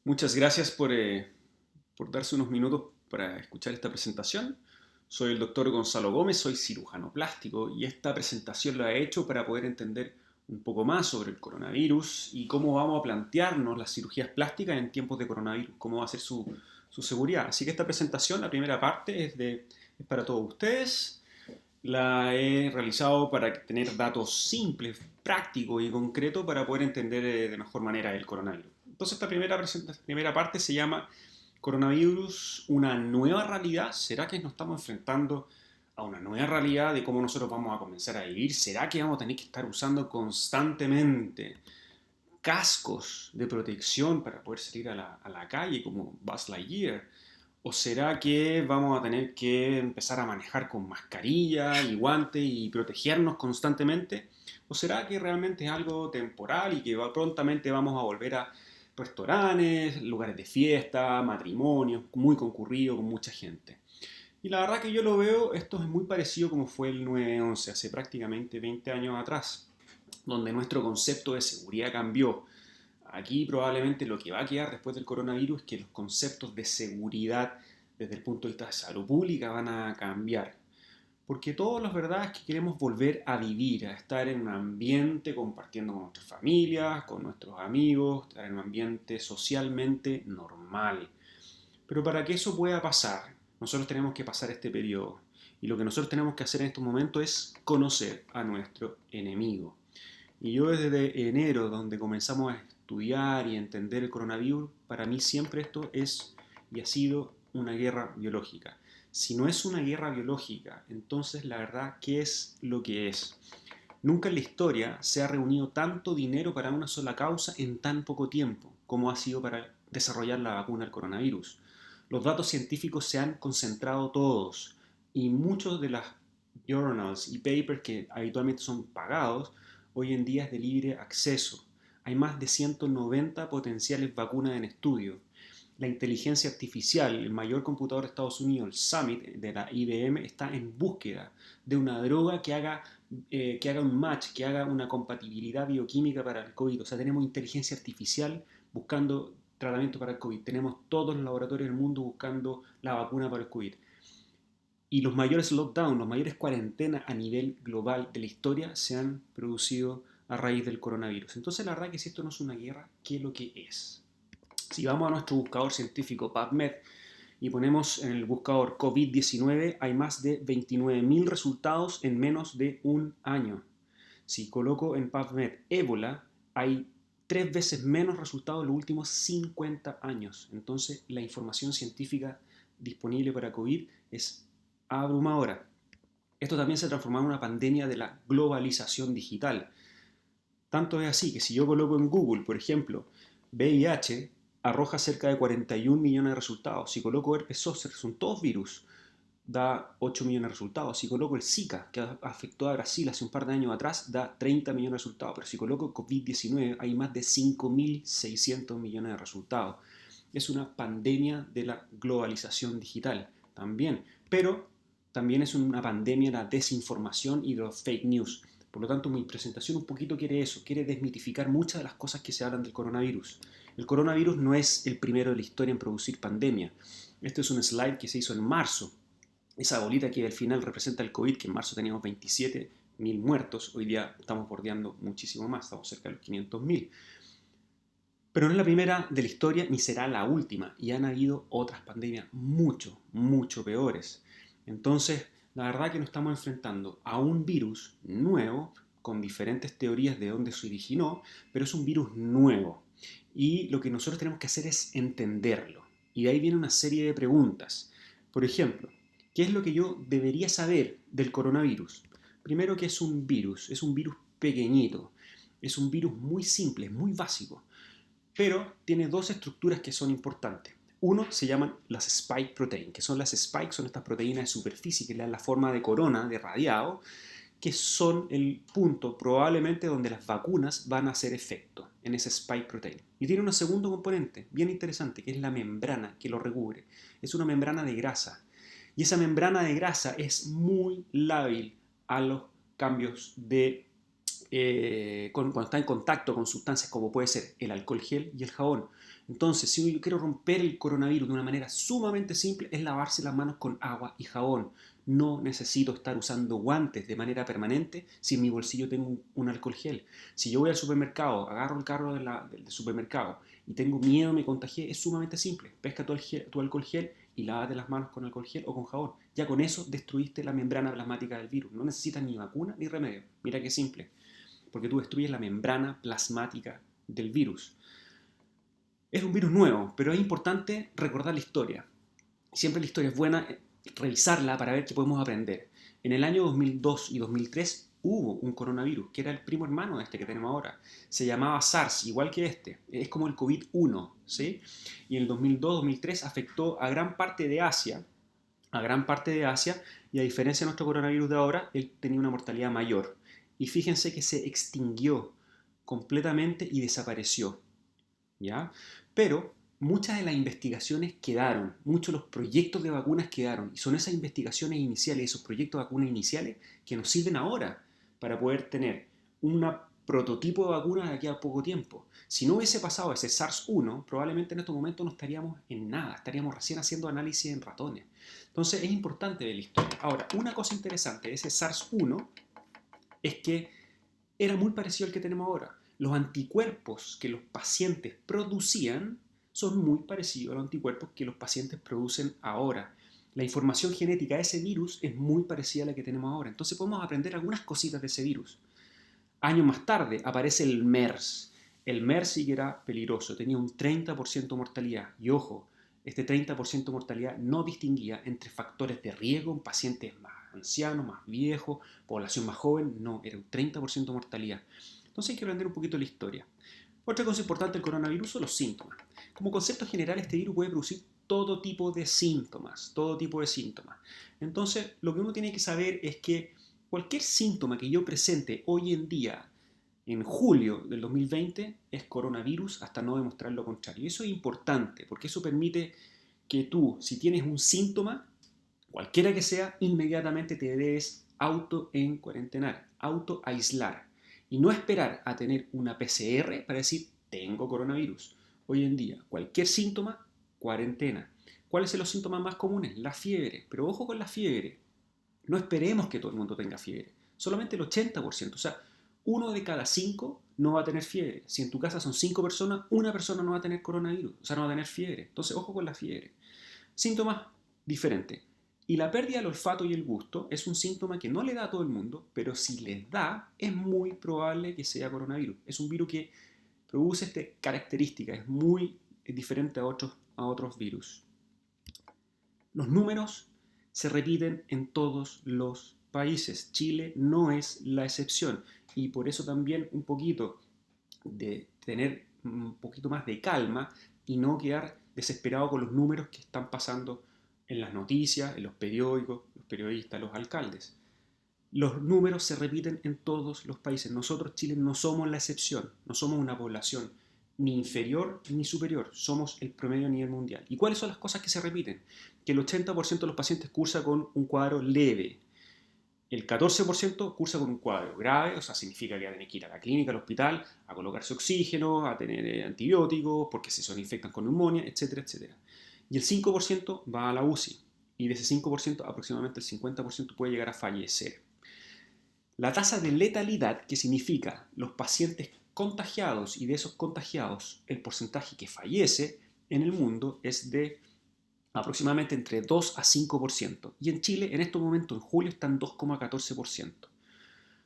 Muchas gracias por darse unos minutos para escuchar esta presentación. Soy el doctor Gonzalo Gómez, soy cirujano plástico y esta presentación la he hecho para poder entender un poco más sobre el coronavirus y cómo vamos a plantearnos las cirugías plásticas en tiempos de coronavirus, cómo va a ser su seguridad. Así que esta presentación, la primera parte, es para todos ustedes. La he realizado para tener datos simples, prácticos y concretos para poder entender de mejor manera el coronavirus. Entonces esta primera parte se llama Coronavirus, una nueva realidad. ¿Será que nos estamos enfrentando a una nueva realidad de cómo nosotros vamos a comenzar a vivir? ¿Será que vamos a tener que estar usando constantemente cascos de protección para poder salir a la calle como Buzz Lightyear? ¿O será que vamos a tener que empezar a manejar con mascarilla y guantes y protegernos constantemente? ¿O será que realmente es algo temporal y que prontamente vamos a volver a restaurantes, lugares de fiesta, matrimonios, muy concurridos, con mucha gente? Y la verdad que yo lo veo, esto es muy parecido como fue el 9/11, hace prácticamente 20 años atrás, donde nuestro concepto de seguridad cambió. Aquí probablemente lo que va a quedar después del coronavirus es que los conceptos de seguridad desde el punto de vista de salud pública van a cambiar. Porque todos los verdad es que queremos volver a vivir, a estar en un ambiente compartiendo con nuestras familias, con nuestros amigos, estar en un ambiente socialmente normal. Pero para que eso pueda pasar, nosotros tenemos que pasar este periodo. Y lo que nosotros tenemos que hacer en estos momentos es conocer a nuestro enemigo. Y yo desde enero, donde comenzamos a estudiar y a entender el coronavirus, para mí siempre esto es y ha sido una guerra biológica. Si no es una guerra biológica, entonces la verdad, ¿qué es lo que es? Nunca en la historia se ha reunido tanto dinero para una sola causa en tan poco tiempo como ha sido para desarrollar la vacuna al coronavirus. Los datos científicos se han concentrado todos y muchos de las journals y papers que habitualmente son pagados hoy en día es de libre acceso. Hay más de 190 potenciales vacunas en estudio. La inteligencia artificial, el mayor computador de Estados Unidos, el Summit de la IBM, está en búsqueda de una droga que haga un match, que haga una compatibilidad bioquímica para el COVID. O sea, tenemos inteligencia artificial buscando tratamiento para el COVID. Tenemos todos los laboratorios del mundo buscando la vacuna para el COVID. Y los mayores lockdowns, los mayores cuarentenas a nivel global de la historia se han producido a raíz del coronavirus. Entonces, la verdad que si esto no es una guerra, ¿qué es lo que es? Si vamos a nuestro buscador científico PubMed y ponemos en el buscador COVID-19, hay más de 29.000 resultados en menos de un año. Si coloco en PubMed ébola, hay 3 veces menos resultados en los últimos 50 años. Entonces, la información científica disponible para COVID es abrumadora. Esto también se transformó en una pandemia de la globalización digital. Tanto es así que si yo coloco en Google, por ejemplo, VIH, arroja cerca de 41 millones de resultados. Si coloco herpes zóster, son todos virus, da 8 millones de resultados. Si coloco el Zika, que afectó a Brasil hace un par de años atrás, da 30 millones de resultados. Pero si coloco COVID-19, hay más de 5.600 millones de resultados. Es una pandemia de la globalización digital también. Pero también es una pandemia de la desinformación y de los fake news. Por lo tanto, mi presentación un poquito quiere eso, quiere desmitificar muchas de las cosas que se hablan del coronavirus. El coronavirus no es el primero de la historia en producir pandemia. Este es un slide que se hizo en marzo. Esa bolita que al final representa el COVID, que en marzo teníamos 27.000 muertos, hoy día estamos bordeando muchísimo más, estamos cerca de los 500.000. Pero no es la primera de la historia ni será la última, y han habido otras pandemias mucho, mucho peores. Entonces, la verdad que nos estamos enfrentando a un virus nuevo, con diferentes teorías de dónde se originó, pero es un virus nuevo. Y lo que nosotros tenemos que hacer es entenderlo. Y de ahí viene una serie de preguntas. Por ejemplo, ¿qué es lo que yo debería saber del coronavirus? Primero que es un virus pequeñito, es un virus muy simple, es muy básico, pero tiene dos estructuras que son importantes. Uno se llaman las spike protein, que son las spikes, son estas proteínas de superficie que le dan la forma de corona, de radiado, que son el punto probablemente donde las vacunas van a hacer efecto, en ese spike protein. Y tiene un segundo componente bien interesante, que es la membrana que lo recubre. Es una membrana de grasa. Y esa membrana de grasa es muy lábil a los cambios de cuando está en contacto con sustancias como puede ser el alcohol gel y el jabón. Entonces, si yo quiero romper el coronavirus de una manera sumamente simple, es lavarse las manos con agua y jabón. No necesito estar usando guantes de manera permanente si en mi bolsillo tengo un alcohol gel. Si yo voy al supermercado, agarro el carro del supermercado y tengo miedo, me contagié, es sumamente simple. Pesca tu alcohol gel y lávate las manos con alcohol gel o con jabón. Ya con eso destruiste la membrana plasmática del virus. No necesitas ni vacuna ni remedio. Mira qué simple. Porque tú destruyes la membrana plasmática del virus. Es un virus nuevo, pero es importante recordar la historia. Siempre la historia es buena revisarla para ver qué podemos aprender. En el año 2002 y 2003 hubo un coronavirus, que era el primo hermano de este que tenemos ahora. Se llamaba SARS, igual que este. Es como el COVID-1, ¿sí? Y en el 2002-2003 afectó a gran parte de Asia, y a diferencia de nuestro coronavirus de ahora, él tenía una mortalidad mayor. Y fíjense que se extinguió completamente y desapareció, ¿ya? Pero muchas de las investigaciones quedaron, muchos de los proyectos de vacunas quedaron, y son esas investigaciones iniciales, esos proyectos de vacunas iniciales que nos sirven ahora para poder tener un prototipo de vacuna de aquí a poco tiempo. Si no hubiese pasado ese SARS-1, probablemente en estos momentos no estaríamos en nada, estaríamos recién haciendo análisis en ratones. Entonces es importante ver la historia. Ahora, una cosa interesante de ese SARS-1 es que era muy parecido al que tenemos ahora. Los anticuerpos que los pacientes producían son muy parecidos a los anticuerpos que los pacientes producen ahora. La información genética de ese virus es muy parecida a la que tenemos ahora. Entonces podemos aprender algunas cositas de ese virus. Años más tarde aparece el MERS. El MERS sí que era peligroso, tenía un 30% de mortalidad. Y ojo, este 30% de mortalidad no distinguía entre factores de riesgo en pacientes más ancianos, más viejos, población más joven. No, era un 30% de mortalidad. Entonces hay que aprender un poquito la historia. Otra cosa importante del coronavirus son los síntomas. Como concepto general, este virus puede producir todo tipo de síntomas, todo tipo de síntomas. Entonces, lo que uno tiene que saber es que cualquier síntoma que yo presente hoy en día, en julio del 2020, es coronavirus hasta no demostrar lo contrario. Y eso es importante, porque eso permite que tú, si tienes un síntoma, cualquiera que sea, inmediatamente te debes auto-encuarentenar, auto-aislar. Y no esperar a tener una PCR para decir, tengo coronavirus. Hoy en día, cualquier síntoma, cuarentena. ¿Cuáles son los síntomas más comunes? La fiebre. Pero ojo con la fiebre. No esperemos que todo el mundo tenga fiebre. Solamente el 80%. O sea, uno de cada 5 no va a tener fiebre. Si en tu casa son 5 personas, una persona no va a tener coronavirus. O sea, no va a tener fiebre. Entonces, ojo con la fiebre. Síntomas diferentes. Y la pérdida del olfato y el gusto es un síntoma que no le da a todo el mundo, pero si les da, es muy probable que sea coronavirus. Es un virus que produce esta característica, es muy diferente a otros virus. Los números se repiten en todos los países. Chile no es la excepción. Y por eso también un poquito de tener un poquito más de calma y no quedar desesperado con los números que están pasando en las noticias, en los periódicos, los periodistas, los alcaldes. Los números se repiten en todos los países. Nosotros, Chile, no somos la excepción, no somos una población ni inferior ni superior, somos el promedio a nivel mundial. ¿Y cuáles son las cosas que se repiten? Que el 80% de los pacientes cursa con un cuadro leve, el 14% cursa con un cuadro grave, o sea, significa que va a tener que ir a la clínica, al hospital, a colocarse oxígeno, a tener antibióticos, porque se infectan con neumonía, etcétera, etcétera. Y el 5% va a la UCI, y de ese 5% aproximadamente el 50% puede llegar a fallecer. La tasa de letalidad, que significa los pacientes contagiados y de esos contagiados el porcentaje que fallece en el mundo, es de aproximadamente entre 2 a 5%. Y en Chile, en estos momentos, en julio, está en 2,14%.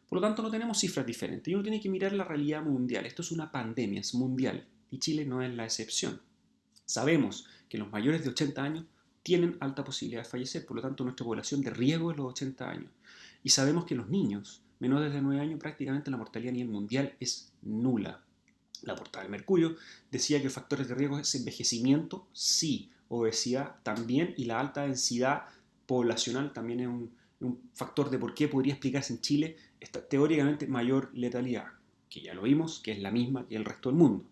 Por lo tanto, no tenemos cifras diferentes. Y uno tiene que mirar la realidad mundial. Esto es una pandemia, es mundial. Y Chile no es la excepción. Sabemos que los mayores de 80 años tienen alta posibilidad de fallecer. Por lo tanto, nuestra población de riesgo es los 80 años. Y sabemos que los niños menores de 9 años, prácticamente la mortalidad a nivel mundial es nula. La portada del Mercurio decía que factores de riesgo es envejecimiento, sí, obesidad también, y la alta densidad poblacional también es un factor de por qué podría explicarse en Chile esta teóricamente mayor letalidad, que ya lo vimos, que es la misma que el resto del mundo.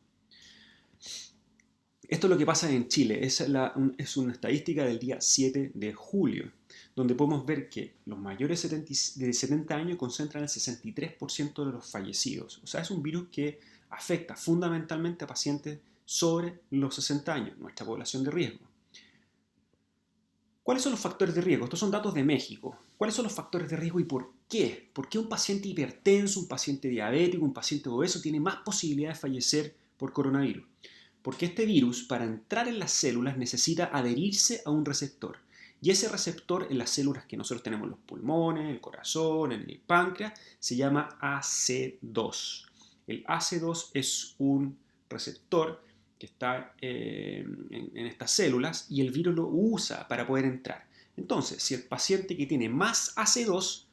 Esto es lo que pasa en Chile, es una estadística del día 7 de julio. donde podemos ver que los mayores de 70 años concentran el 63% de los fallecidos. O sea, es un virus que afecta fundamentalmente a pacientes sobre los 60 años, nuestra población de riesgo. ¿Cuáles son los factores de riesgo? Estos son datos de México. ¿Cuáles son los factores de riesgo y por qué? ¿Por qué un paciente hipertenso, un paciente diabético, un paciente obeso tiene más posibilidad de fallecer por coronavirus? Porque este virus, para entrar en las células, necesita adherirse a un receptor. Y ese receptor en las células que nosotros tenemos en los pulmones, el corazón, en el páncreas, se llama AC2. El AC2 es un receptor que está en estas células y el virus lo usa para poder entrar. Entonces, si el paciente que tiene más AC2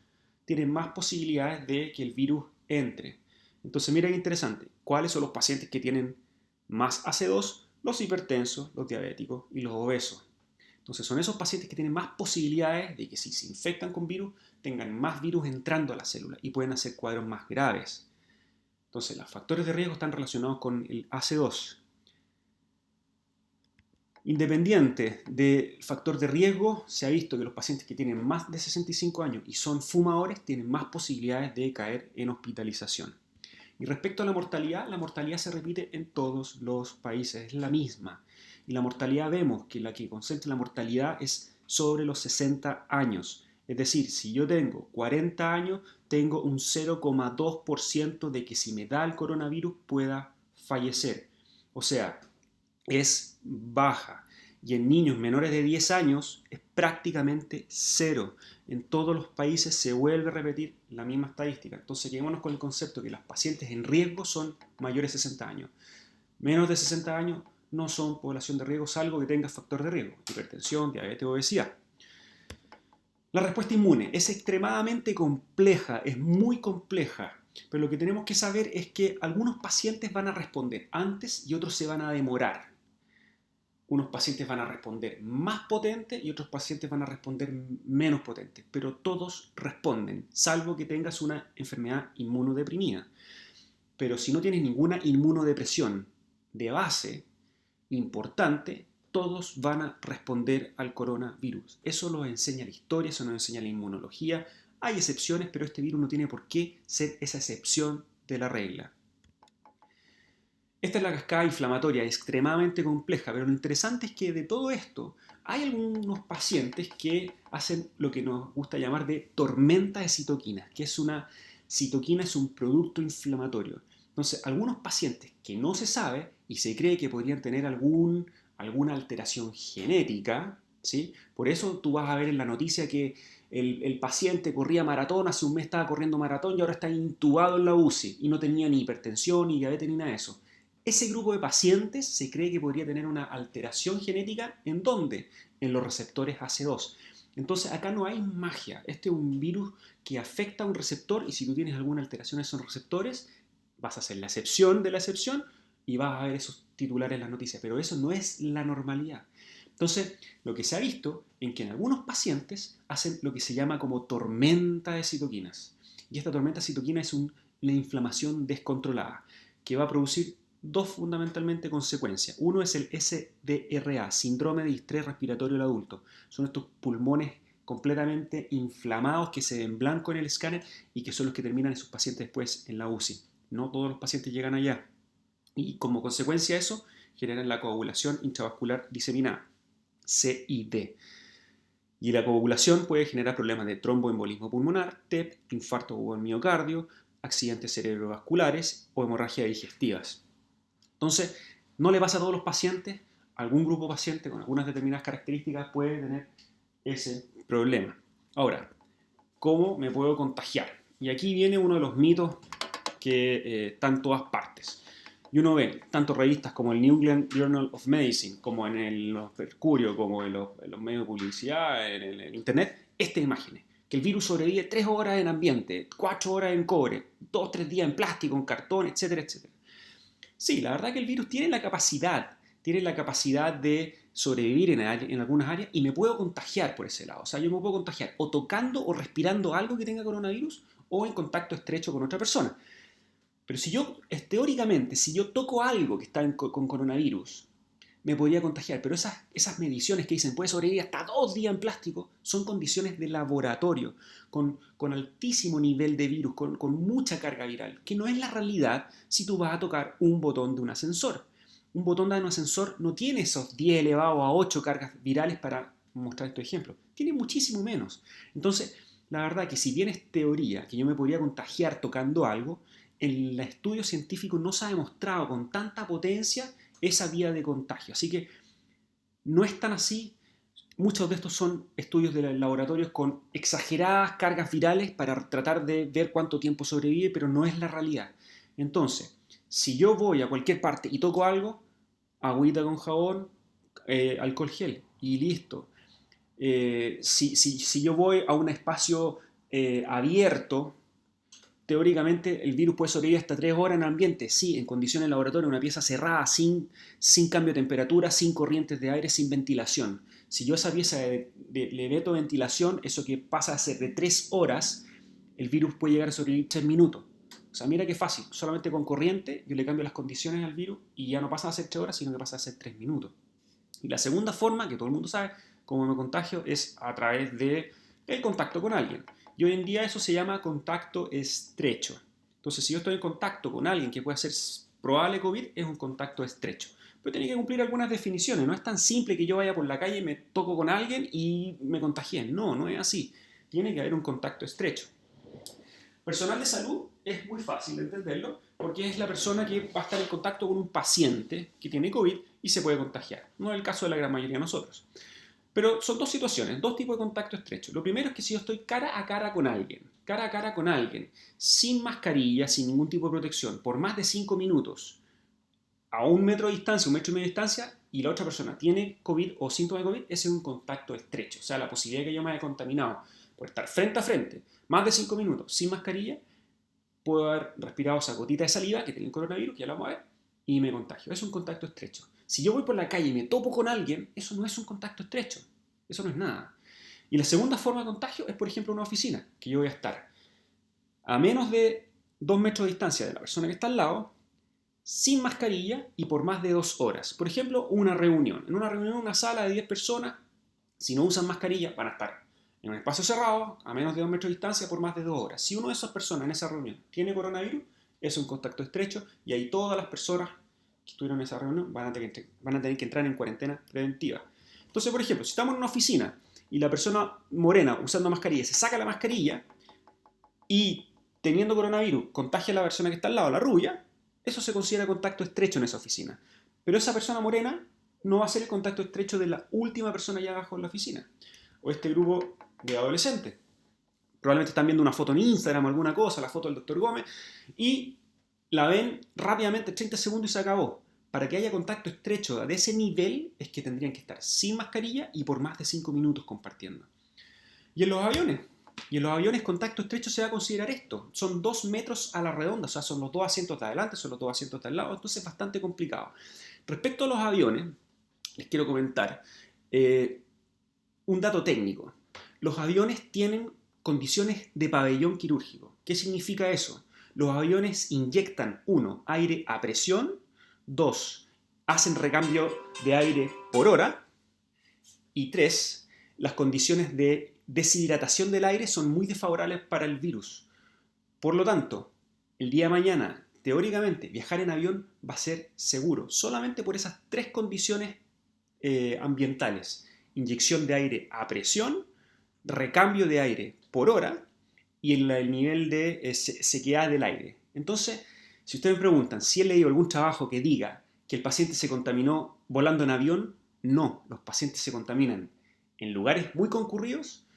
tiene más posibilidades de que el virus entre. Entonces, mira qué interesante. ¿Cuáles son los pacientes que tienen más AC2? Los hipertensos, los diabéticos y los obesos. Entonces, son esos pacientes que tienen más posibilidades de que si se infectan con virus, tengan más virus entrando a la célula y pueden hacer cuadros más graves. Entonces, los factores de riesgo están relacionados con el AC2. Independiente del factor de riesgo, se ha visto que los pacientes que tienen más de 65 años y son fumadores tienen más posibilidades de caer en hospitalización. Y respecto a la mortalidad se repite en todos los países, es la misma. Y la mortalidad vemos que la que concentra la mortalidad es sobre los 60 años. Es decir, si yo tengo 40 años, tengo un 0,2% de que si me da el coronavirus pueda fallecer. O sea, es baja. Y en niños menores de 10 años es prácticamente cero. En todos los países se vuelve a repetir la misma estadística. Entonces quedémonos con el concepto que los pacientes en riesgo son mayores de 60 años. Menos de 60 años no son población de riesgo, salvo que tenga factor de riesgo, hipertensión, diabetes o obesidad. La respuesta inmune es extremadamente compleja, es muy compleja, pero lo que tenemos que saber es que algunos pacientes van a responder antes y otros se van a demorar. Unos pacientes van a responder más potente y otros pacientes van a responder menos potente, pero todos responden, salvo que tengas una enfermedad inmunodeprimida. Pero si no tienes ninguna inmunodepresión de base importante, todos van a responder al coronavirus. Eso lo enseña la historia, eso nos enseña la inmunología. Hay excepciones, pero este virus no tiene por qué ser esa excepción de la regla. Esta es la cascada inflamatoria, extremadamente compleja, pero lo interesante es que de todo esto hay algunos pacientes que hacen lo que nos gusta llamar de tormenta de citoquinas, que es una citoquina, es un producto inflamatorio. Entonces, algunos pacientes que no se sabe y se cree que podrían tener alguna alteración genética, ¿sí? Por eso tú vas a ver en la noticia que el paciente corría maratón, hace un mes estaba corriendo maratón y ahora está intubado en la UCI y no tenía ni hipertensión, ni diabetes, ni nada de eso. Ese grupo de pacientes se cree que podría tener una alteración genética. ¿En dónde? En los receptores AC2. Entonces acá no hay magia. Este es un virus que afecta a un receptor y si tú tienes alguna alteración en esos receptores, vas a hacer la excepción de la excepción y vas a ver esos titulares en las noticias. Pero eso no es la normalidad. Entonces, lo que se ha visto es que en algunos pacientes hacen lo que se llama como tormenta de citoquinas. Y esta tormenta de citoquinas es una inflamación descontrolada que va a producir dos fundamentalmente consecuencias. Uno es el SDRA, síndrome de distrés respiratorio del adulto. Son estos pulmones completamente inflamados que se ven blanco en el escáner y que son los que terminan en sus pacientes después en la UCI. No todos los pacientes llegan allá. Y como consecuencia de eso, generan la coagulación intravascular diseminada, CID. Y la coagulación puede generar problemas de tromboembolismo pulmonar, TEP, infarto o miocardio, accidentes cerebrovasculares o hemorragias digestivas. Entonces, no le pasa a todos los pacientes, algún grupo de pacientes con algunas determinadas características puede tener ese problema. Ahora, ¿cómo me puedo contagiar? Y aquí viene uno de los mitos que están en todas partes. Y uno ve, tanto revistas como el New England Journal of Medicine, como en el Mercurio, como en los medios de publicidad, en el internet, estas imágenes. Que el virus sobrevive 3 horas en ambiente, 4 horas en cobre, 2-3 días en plástico, en cartón, etcétera, etcétera. Sí, la verdad que el virus tiene la capacidad de sobrevivir en algunas áreas y me puedo contagiar por ese lado. O sea, yo me puedo contagiar o tocando o respirando algo que tenga coronavirus o en contacto estrecho con otra persona. Pero si yo, teóricamente, si yo toco algo que está con coronavirus, me podría contagiar. Pero esas mediciones que dicen puede sobrevivir hasta 2 días en plástico son condiciones de laboratorio, con altísimo nivel de virus, con mucha carga viral, que no es la realidad si tú vas a tocar un botón de un ascensor. Un botón de un ascensor no tiene esos 10 elevado a 8 cargas virales para mostrar estos ejemplos. Tiene muchísimo menos. Entonces, la verdad que si bien es teoría que yo me podría contagiar tocando algo, en el estudio científico no se ha demostrado con tanta potencia esa vía de contagio. Así que no es tan así. Muchos de estos son estudios de laboratorios con exageradas cargas virales para tratar de ver cuánto tiempo sobrevive, pero no es la realidad. Entonces, si yo voy a cualquier parte y toco algo, agüita con jabón, alcohol gel y listo. Si yo voy a un espacio abierto, teóricamente el virus puede sobrevivir hasta 3 horas en ambiente, sí, en condiciones de laboratorio, una pieza cerrada, sin cambio de temperatura, sin corrientes de aire, sin ventilación. Si yo a esa pieza le meto ventilación, eso que pasa a ser de 3 horas, el virus puede llegar a sobrevivir 3 minutos. O sea, mira qué fácil, solamente con corriente yo le cambio las condiciones al virus y ya no pasa a ser 3 horas, sino que pasa a ser 3 minutos. Y la segunda forma, que todo el mundo sabe cómo me contagio, es a través de el contacto con alguien. Y hoy en día eso se llama contacto estrecho. Entonces, si yo estoy en contacto con alguien que puede ser probable COVID, es un contacto estrecho. Pero tiene que cumplir algunas definiciones. No es tan simple que yo vaya por la calle y me toco con alguien y me contagie. No, no es así. Tiene que haber un contacto estrecho. Personal de salud es muy fácil de entenderlo porque es la persona que va a estar en contacto con un paciente que tiene COVID y se puede contagiar. No es el caso de la gran mayoría de nosotros. Pero son dos situaciones, dos tipos de contacto estrecho. Lo primero es que si yo estoy cara a cara con alguien, sin mascarilla, sin ningún tipo de protección, por más de 5 minutos, a 1 metro de distancia, 1,5 metros de distancia, y la otra persona tiene COVID o síntomas de COVID, ese es un contacto estrecho. O sea, la posibilidad de que yo me haya contaminado por estar frente a frente, más de 5 minutos, sin mascarilla, puedo haber respirado esa gotita de saliva que tiene el coronavirus, que ya lo vamos a ver, y me contagio. Es un contacto estrecho. Si yo voy por la calle y me topo con alguien, eso no es un contacto estrecho. Eso no es nada. Y la segunda forma de contagio es, por ejemplo, una oficina, que yo voy a estar a menos de 2 metros de distancia de la persona que está al lado, sin mascarilla y por más de 2 horas. Por ejemplo, una reunión. En una reunión, una sala de 10 personas, si no usan mascarilla, van a estar en un espacio cerrado, a menos de 2 metros de distancia, por más de 2 horas. Si una de esas personas en esa reunión tiene coronavirus, es un contacto estrecho y ahí todas las personas que estuvieron en esa reunión van a tener que entrar en cuarentena preventiva. Entonces, por ejemplo, si estamos en una oficina y la persona morena usando mascarilla se saca la mascarilla y teniendo coronavirus contagia a la persona que está al lado, la rubia, eso se considera contacto estrecho en esa oficina. Pero esa persona morena no va a ser el contacto estrecho de la última persona allá abajo en la oficina. O este grupo de adolescentes. Probablemente están viendo una foto en Instagram o alguna cosa, la foto del doctor Gómez, y la ven rápidamente, 30 segundos y se acabó. Para que haya contacto estrecho de ese nivel es que tendrían que estar sin mascarilla y por más de 5 minutos compartiendo. Y en los aviones, contacto estrecho se va a considerar esto. Son 2 metros a la redonda, o sea, son los 2 asientos de adelante, son los 2 asientos de al lado, entonces es bastante complicado. Respecto a los aviones, les quiero comentar un dato técnico. Los aviones tienen condiciones de pabellón quirúrgico. ¿Qué significa eso? Los aviones inyectan, 1, aire a presión, 2, hacen recambio de aire por hora, y 3, las condiciones de deshidratación del aire son muy desfavorables para el virus. Por lo tanto, el día de mañana, teóricamente, viajar en avión va a ser seguro, solamente por esas 3 condiciones ambientales. Inyección de aire a presión, recambio de aire por hora y el nivel de sequedad del aire. Entonces, si ustedes me preguntan si he leído algún trabajo que diga que el paciente se contaminó volando en avión, no, los pacientes se contaminan en lugares muy concurridos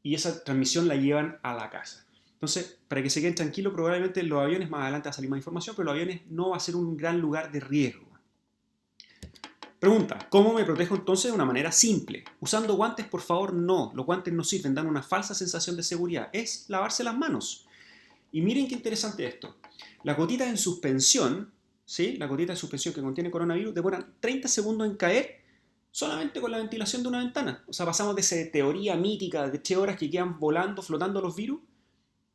y esa transmisión la llevan a la casa. Entonces, para que se queden tranquilos, probablemente los aviones, más adelante va a salir más información, pero los aviones no va a ser un gran lugar de riesgo. Pregunta, ¿cómo me protejo entonces de una manera simple? ¿Usando guantes? Por favor, no. Los guantes no sirven, dan una falsa sensación de seguridad. Es lavarse las manos. Y miren qué interesante esto. Las gotitas en suspensión, ¿sí? La gotita de suspensión que contiene coronavirus, demoran 30 segundos en caer solamente con la ventilación de una ventana. O sea, pasamos de esa teoría mítica de 3 horas que quedan volando, flotando los virus,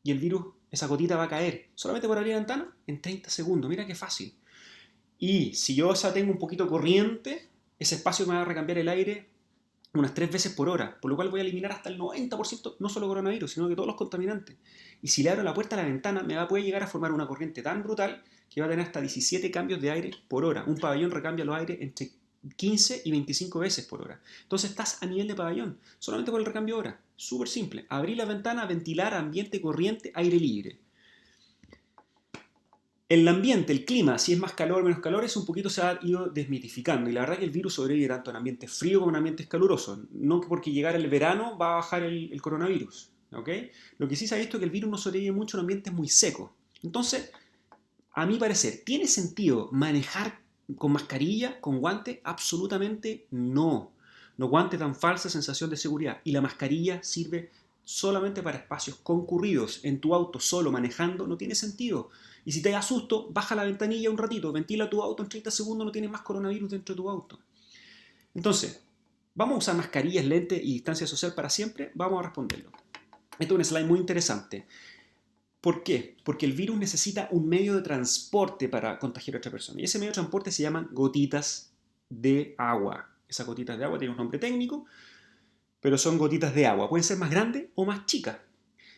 y el virus, esa gotita va a caer solamente por abrir la ventana en 30 segundos. Mira qué fácil. Y si yo tengo un poquito corriente, ese espacio me va a recambiar el aire unas 3 veces por hora, por lo cual voy a eliminar hasta el 90%, no solo coronavirus, sino que todos los contaminantes. Y si le abro la puerta a la ventana, puede llegar a formar una corriente tan brutal que va a tener hasta 17 cambios de aire por hora. Un pabellón recambia los aires entre 15 y 25 veces por hora. Entonces estás a nivel de pabellón, solamente por el recambio de hora. Súper simple. Abrir la ventana, ventilar, ambiente corriente, aire libre. El ambiente, el clima, si es más calor o menos calor, eso un poquito se ha ido desmitificando. Y la verdad que el virus sobrevive tanto en ambientes fríos como en ambientes calurosos. No porque llegar el verano va a bajar el coronavirus. ¿Ok? Lo que sí se ha visto es que el virus no sobrevive mucho en ambientes muy secos. Entonces, a mi parecer, ¿tiene sentido manejar con mascarilla, con guante? Absolutamente no. Los guantes dan falsa sensación de seguridad y la mascarilla sirve solamente para espacios concurridos. En tu auto solo manejando no tiene sentido. Y si te da susto, baja la ventanilla un ratito, ventila tu auto en 30 segundos, no tienes más coronavirus dentro de tu auto. Entonces, ¿vamos a usar mascarillas, lentes y distancia social para siempre? Vamos a responderlo. Esto es un slide muy interesante. ¿Por qué? Porque el virus necesita un medio de transporte para contagiar a otra persona. Y ese medio de transporte se llaman gotitas de agua. Esas gotitas de agua tienen un nombre técnico, pero son gotitas de agua. Pueden ser más grandes o más chicas.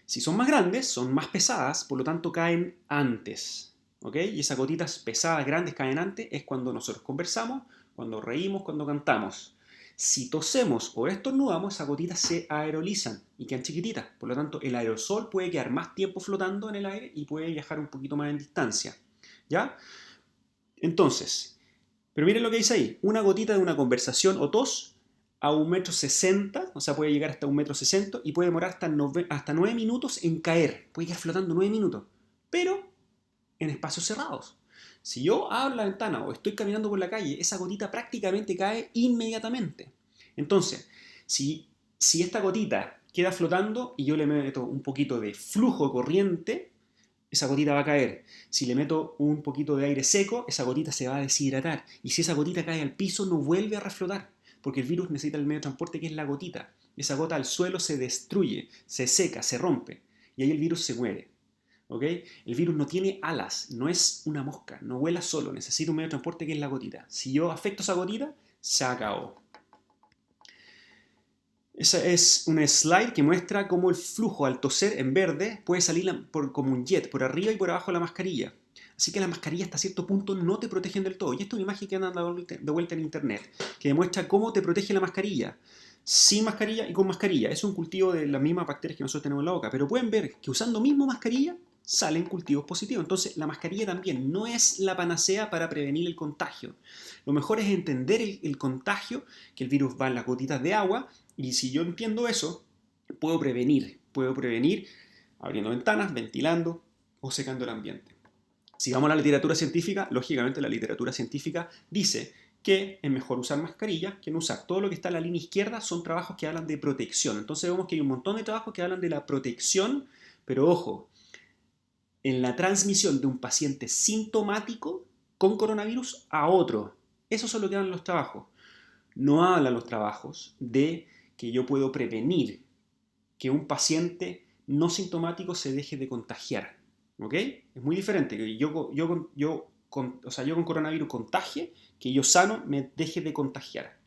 Si son más grandes, son más pesadas, por lo tanto caen antes. ¿Ok? Y esas gotitas pesadas, grandes, caen antes, es cuando nosotros conversamos, cuando reímos, cuando cantamos. Si tosemos o estornudamos, esas gotitas se aerolizan y quedan chiquititas. Por lo tanto, el aerosol puede quedar más tiempo flotando en el aire y puede viajar un poquito más en distancia. ¿Ya? Entonces, pero miren lo que dice ahí. Una gotita de una conversación o tos a 1,60 m, o sea, puede llegar hasta 1,60 m y puede demorar hasta 9 minutos en caer. Puede quedar flotando 9 minutos, pero en espacios cerrados. Si yo abro la ventana o estoy caminando por la calle, esa gotita prácticamente cae inmediatamente. Entonces, si esta gotita queda flotando y yo le meto un poquito de flujo corriente, esa gotita va a caer. Si le meto un poquito de aire seco, esa gotita se va a deshidratar. Y si esa gotita cae al piso, no vuelve a reflotar, porque el virus necesita el medio de transporte que es la gotita. Esa gota al suelo se destruye, se seca, se rompe, y ahí el virus se muere. ¿Ok? El virus no tiene alas, no es una mosca, no vuela solo, necesita un medio de transporte que es la gotita. Si yo afecto esa gotita, se acabó. Esa es una slide que muestra cómo el flujo al toser en verde puede salir como un jet, por arriba y por abajo de la mascarilla. Así que las mascarillas hasta cierto punto no te protegen del todo. Y esta es una imagen que anda de vuelta en internet, que demuestra cómo te protege la mascarilla. Sin mascarilla y con mascarilla. Es un cultivo de las mismas bacterias que nosotros tenemos en la boca. Pero pueden ver que usando mismo mascarilla salen cultivos positivos. Entonces la mascarilla también no es la panacea para prevenir el contagio. Lo mejor es entender el contagio, que el virus va en las gotitas de agua, y si yo entiendo eso, puedo prevenir abriendo ventanas, ventilando o secando el ambiente. Si vamos a la literatura científica, lógicamente la literatura científica dice que es mejor usar mascarilla que no usar. Todo lo que está en la línea izquierda son trabajos que hablan de protección. Entonces vemos que hay un montón de trabajos que hablan de la protección, pero ojo, en la transmisión de un paciente sintomático con coronavirus a otro. Eso es lo que hablan los trabajos. No hablan los trabajos de que yo puedo prevenir que un paciente no sintomático se deje de contagiar. ¿Ok? Es muy diferente que yo con coronavirus contagie, que yo sano me deje de contagiar.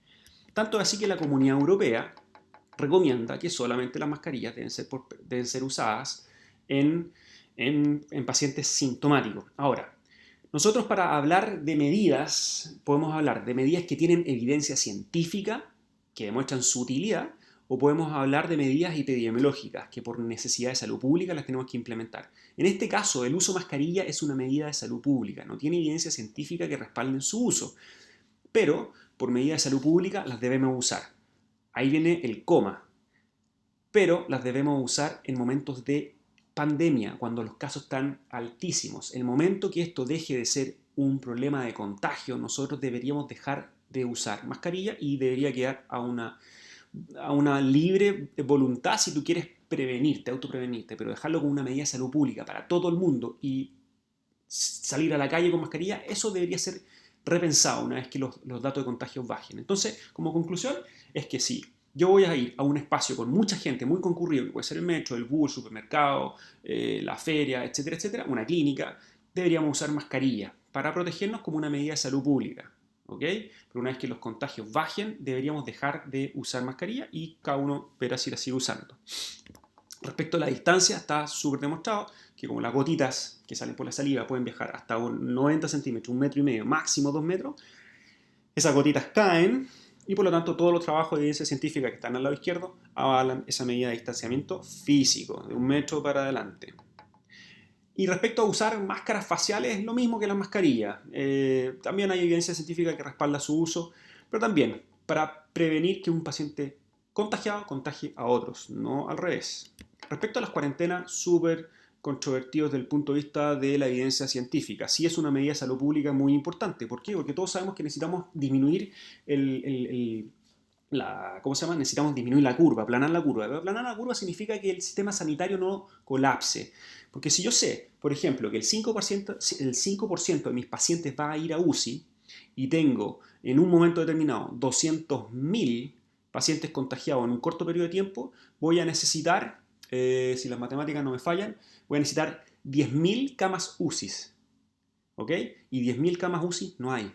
Tanto así que la Comunidad Europea recomienda que solamente las mascarillas deben ser usadas en pacientes sintomáticos. Ahora, nosotros para hablar de medidas, podemos hablar de medidas que tienen evidencia científica, que demuestran su utilidad, o podemos hablar de medidas epidemiológicas, que por necesidad de salud pública las tenemos que implementar. En este caso, el uso de mascarilla es una medida de salud pública, no tiene evidencia científica que respalden su uso, pero por medida de salud pública las debemos usar. Ahí viene el coma, pero las debemos usar en momentos de pandemia, cuando los casos están altísimos. El momento que esto deje de ser un problema de contagio, nosotros deberíamos dejar de usar mascarilla y debería quedar a una libre voluntad si tú quieres prevenirte, autoprevenirte, pero dejarlo como una medida de salud pública para todo el mundo y salir a la calle con mascarilla, eso debería ser repensado una vez que los datos de contagio bajen. Entonces, como conclusión, es que sí, yo voy a ir a un espacio con mucha gente, muy concurrido, que puede ser el metro, el bus, el supermercado, la feria, etcétera, etcétera, una clínica, deberíamos usar mascarilla para protegernos como una medida de salud pública. ¿ok? Pero una vez que los contagios bajen, deberíamos dejar de usar mascarilla y cada uno verá si la sigue usando. Respecto a la distancia, está súper demostrado que como las gotitas que salen por la saliva pueden viajar hasta 90 centímetros, 1,5 metros, máximo 2 metros, esas gotitas caen y por lo tanto todos los trabajos de evidencia científica que están al lado izquierdo avalan esa medida de distanciamiento físico, de 1 metro para adelante. Y respecto a usar máscaras faciales, es lo mismo que las mascarillas. También hay evidencia científica que respalda su uso, pero también para prevenir que un paciente contagiado contagie a otros, no al revés. Respecto a las cuarentenas, súper controvertidos desde el punto de vista de la evidencia científica. Sí es una medida de salud pública muy importante. ¿Por qué? Porque todos sabemos que necesitamos disminuir ¿cómo se llama? Necesitamos disminuir la curva, aplanar la curva. Aplanar la curva significa que el sistema sanitario no colapse. Porque si yo sé, por ejemplo, que el 5% de mis pacientes va a ir a UCI y tengo en un momento determinado 200.000 pacientes contagiados en un corto periodo de tiempo, voy a necesitar, si las matemáticas no me fallan, voy a necesitar 10.000 camas UCI. ¿Ok? Y 10.000 camas UCI no hay.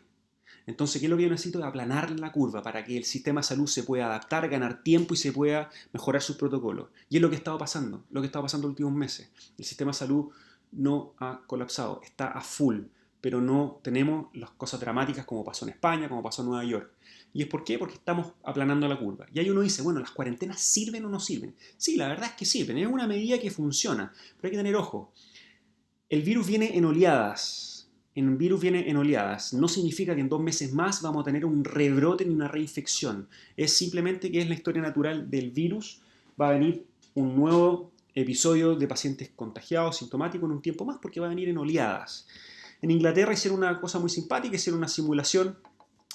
Entonces, ¿qué es lo que yo necesito? Aplanar la curva para que el sistema de salud se pueda adaptar, ganar tiempo y se pueda mejorar sus protocolos. Y es lo que ha estado pasando, lo que ha estado pasando en los últimos meses. El sistema de salud no ha colapsado, está a full, pero no tenemos las cosas dramáticas como pasó en España, como pasó en Nueva York. ¿Y es por qué? Porque estamos aplanando la curva. Y ahí uno dice, bueno, ¿las cuarentenas sirven o no sirven? Sí, la verdad es que sirven, es una medida que funciona, pero hay que tener ojo. El virus viene en oleadas. El virus viene en oleadas. No significa que en 2 meses más vamos a tener un rebrote ni una reinfección. Es simplemente que es la historia natural del virus. Va a venir un nuevo episodio de pacientes contagiados, sintomáticos en un tiempo más, porque va a venir en oleadas. En Inglaterra hicieron una cosa muy simpática, hicieron una simulación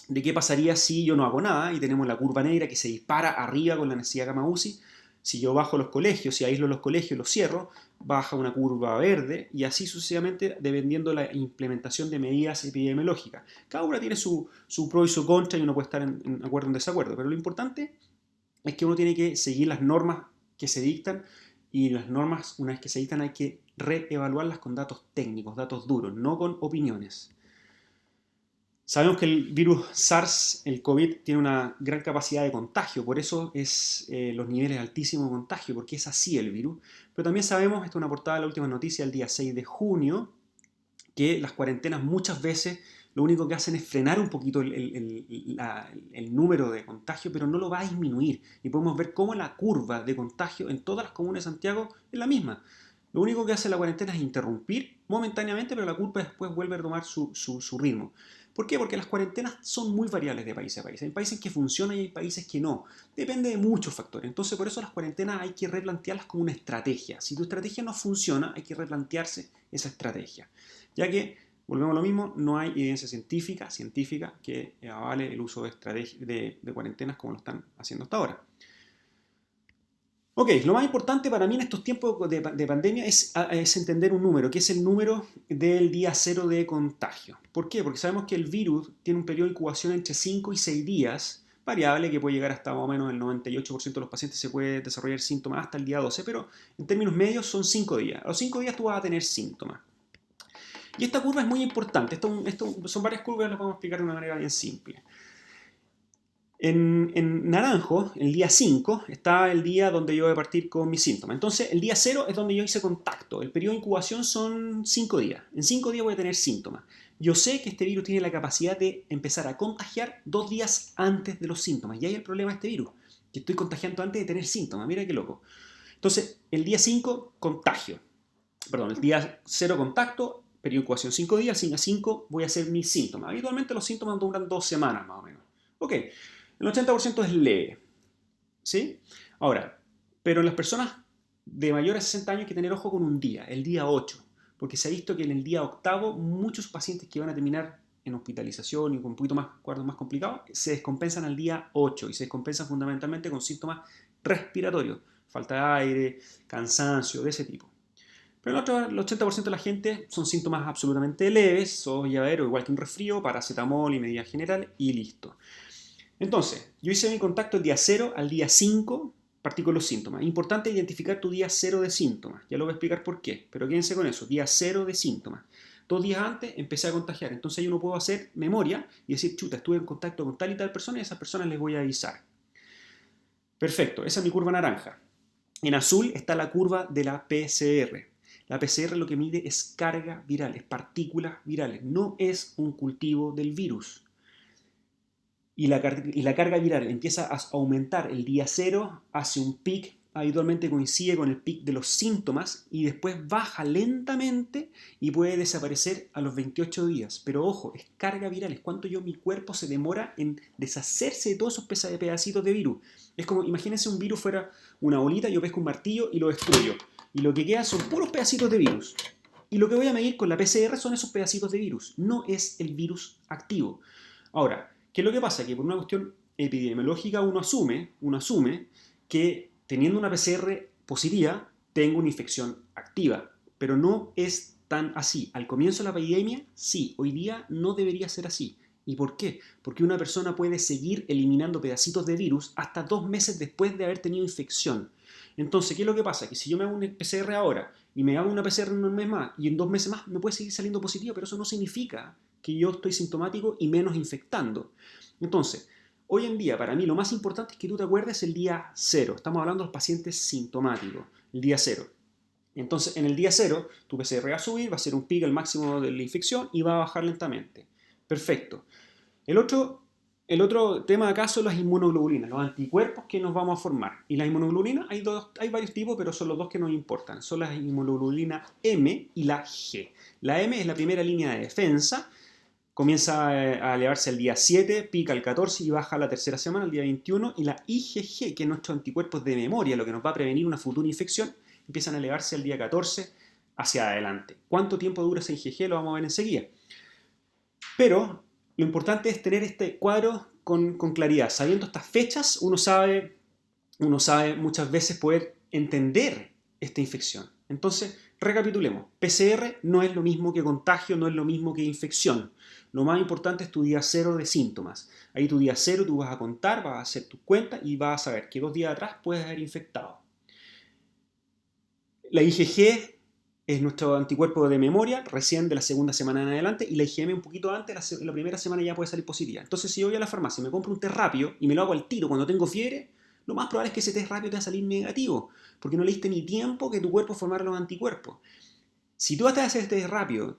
de qué pasaría si yo no hago nada y tenemos la curva negra que se dispara arriba con la necesidad de cama UCI. Si yo bajo los colegios, si aíslo los colegios, los cierro, baja una curva verde y así sucesivamente dependiendo de la implementación de medidas epidemiológicas. Cada una tiene su pro y su contra y uno puede estar en acuerdo o en desacuerdo, pero lo importante es que uno tiene que seguir las normas que se dictan y las normas, una vez que se dictan, hay que reevaluarlas con datos técnicos, datos duros, no con opiniones. Sabemos que el virus SARS, el COVID, tiene una gran capacidad de contagio, por eso es los niveles altísimos de contagio, porque es así el virus. Pero también sabemos, esta es una portada de la última noticia del día 6 de junio, que las cuarentenas muchas veces lo único que hacen es frenar un poquito el número de contagio, pero no lo va a disminuir. Y podemos ver cómo la curva de contagio en todas las comunas de Santiago es la misma. Lo único que hace la cuarentena es interrumpir momentáneamente, pero la curva después vuelve a tomar su ritmo. ¿Por qué? Porque las cuarentenas son muy variables de país a país. Hay países que funcionan y hay países que no. Depende de muchos factores. Entonces, por eso las cuarentenas hay que replantearlas como una estrategia. Si tu estrategia no funciona, hay que replantearse esa estrategia. Ya que, volvemos a lo mismo, no hay evidencia científica que avale el uso de cuarentenas como lo están haciendo hasta ahora. Ok, lo más importante para mí en estos tiempos de pandemia es entender un número, que es el número del día cero de contagio. ¿Por qué? Porque sabemos que el virus tiene un periodo de incubación entre 5 y 6 días, variable, que puede llegar hasta más o menos el 98% de los pacientes se puede desarrollar síntomas hasta el día 12, pero en términos medios son 5 días. A los 5 días tú vas a tener síntomas. Y esta curva es muy importante. Esto son varias curvas, las podemos explicar de una manera bien simple. En naranjo, el día 5, está el día donde yo voy a partir con mis síntomas. Entonces, el día 0 es donde yo hice contacto. El periodo de incubación son 5 días. En 5 días voy a tener síntomas. Yo sé que este virus tiene la capacidad de empezar a contagiar 2 días antes de los síntomas. Y ahí el problema de este virus, que estoy contagiando antes de tener síntomas. Mira qué loco. Entonces, el día 5, contagio. Perdón, el día 0, contacto, periodo de incubación 5 días. El día 5 voy a hacer mis síntomas. Habitualmente los síntomas duran 2 semanas más o menos. Ok. El 80% es leve, ¿sí? Ahora, pero en las personas de mayores a 60 años hay que tener ojo con un día, el día 8, porque se ha visto que en el día octavo muchos pacientes que van a terminar en hospitalización y con un poquito más cuadros más complicados se descompensan al día 8 y se descompensan fundamentalmente con síntomas respiratorios, falta de aire, cansancio, de ese tipo. Pero el 80% de la gente son síntomas absolutamente leves, sos llavero, igual que un resfrío, paracetamol y medida general y listo. Entonces, yo hice mi contacto el día 0 al día 5, partí con los síntomas. Importante identificar tu día 0 de síntomas. Ya lo voy a explicar por qué, pero quédense con eso, día 0 de síntomas. 2 días antes empecé a contagiar. Entonces yo no puedo hacer memoria y decir, chuta, estuve en contacto con tal y tal persona y a esas personas les voy a avisar. Perfecto, esa es mi curva naranja. En azul está la curva de la PCR. La PCR lo que mide es carga viral, es partículas virales, no es un cultivo del virus. Y la carga viral empieza a aumentar el día 0, hace un pic, habitualmente coincide con el pic de los síntomas y después baja lentamente y puede desaparecer a los 28 días. Pero ojo, es carga viral, es cuánto mi cuerpo se demora en deshacerse de todos esos pedacitos de virus. Es como, imagínense un virus fuera una bolita, yo pesco un martillo y lo destruyo. Y lo que queda son puros pedacitos de virus. Y lo que voy a medir con la PCR son esos pedacitos de virus, no es el virus activo. Ahora, ¿qué es lo que pasa? Que por una cuestión epidemiológica uno asume que teniendo una PCR positiva tengo una infección activa, pero no es tan así. Al comienzo de la epidemia, sí, hoy día no debería ser así. ¿Y por qué? Porque una persona puede seguir eliminando pedacitos de virus hasta 2 meses después de haber tenido infección. Entonces, ¿qué es lo que pasa? Que si yo me hago una PCR ahora y me hago una PCR en un mes más y en 2 meses más me puede seguir saliendo positivo, pero eso no significa que yo estoy sintomático y menos infectando. Entonces, hoy en día para mí lo más importante es que tú te acuerdes el día 0. Estamos hablando de los pacientes sintomáticos, el día 0. Entonces, en el día 0, tu PCR va a subir, va a ser un pico al máximo de la infección y va a bajar lentamente. Perfecto. El otro tema acá son las inmunoglobulinas, los anticuerpos que nos vamos a formar. Y las inmunoglobulinas hay varios tipos, pero son los dos que nos importan. Son las inmunoglobulinas M y la G. La M es la primera línea de defensa. Comienza a elevarse el día 7, pica el 14 y baja la tercera semana, el día 21. Y la IgG, que es nuestros anticuerpos de memoria, lo que nos va a prevenir una futura infección, empiezan a elevarse el día 14 hacia adelante. ¿Cuánto tiempo dura esa IgG? Lo vamos a ver enseguida. Pero lo importante es tener este cuadro con claridad. Sabiendo estas fechas, uno sabe muchas veces poder entender esta infección. Entonces, recapitulemos. PCR no es lo mismo que contagio, no es lo mismo que infección. Lo más importante es tu día 0 de síntomas. Ahí tu día 0 tú vas a contar, vas a hacer tus cuentas y vas a saber que 2 días atrás puedes haber infectado. La IgG es nuestro anticuerpo de memoria, recién de la segunda semana en adelante, y la IgM un poquito antes, la primera semana ya puede salir positiva. Entonces, si yo voy a la farmacia y me compro un test rápido y me lo hago al tiro cuando tengo fiebre, lo más probable es que ese test rápido te va a salir negativo, porque no le diste ni tiempo que tu cuerpo formara los anticuerpos. Si tú te haces el test rápido